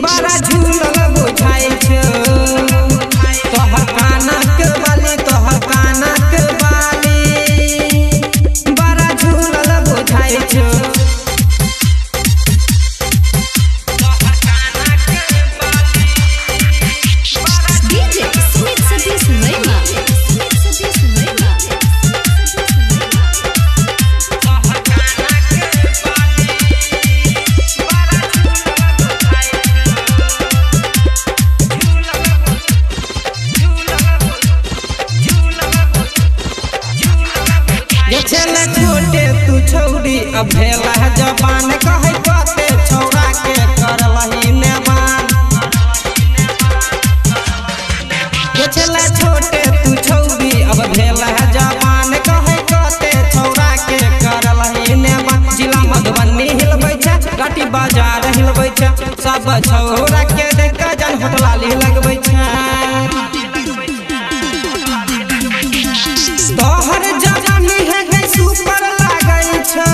बड़ा झूलल बुझाई छो तोहर कानक बाली तोहर कानक बाली बड़ा झूलल बुझाई छो छोटे तू छौड़ी अब भेला जबान कहे कते छौड़ा के करलही नेमान छला छोटे तू छौड़ी अब भेला जबान कहे कते छौड़ा के करलही नेमान जिला मधुबनी हिलबै छै काटी बाजार हिलबै छै सब छौड़ा के देख के जन होटलाली लगबै छै तोहर जवानी है सुपर लागै छ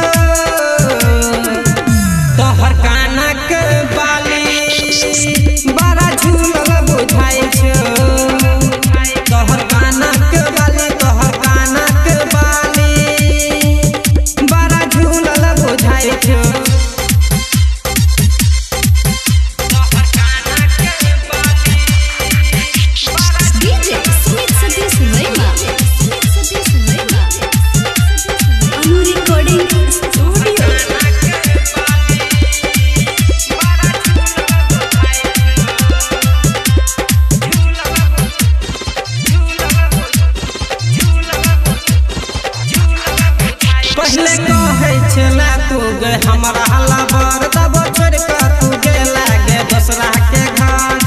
तोहर कानक बाली बड़ा झूलल बुझाई छ तोहर कानक बाली तोहर कानक बाली बड़ा झूलल बुझाई छ पहले कहे छला तू गे हमरा लबर तब छोड़ के तू गेला गे दूसरा के घर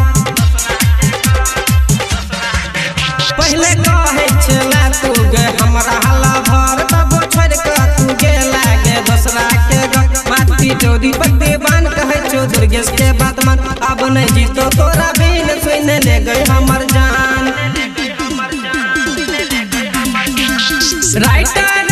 पहले कहे छला तू गे हमरा लबर तब छोड़ के तू गेला गे दूसरा के घर माटी चौधी पत्ते बान कहे छो दुर्गेश के बात मन अब नहीं जीतो तोरा बिन सुन ले गई हमर जान राइटर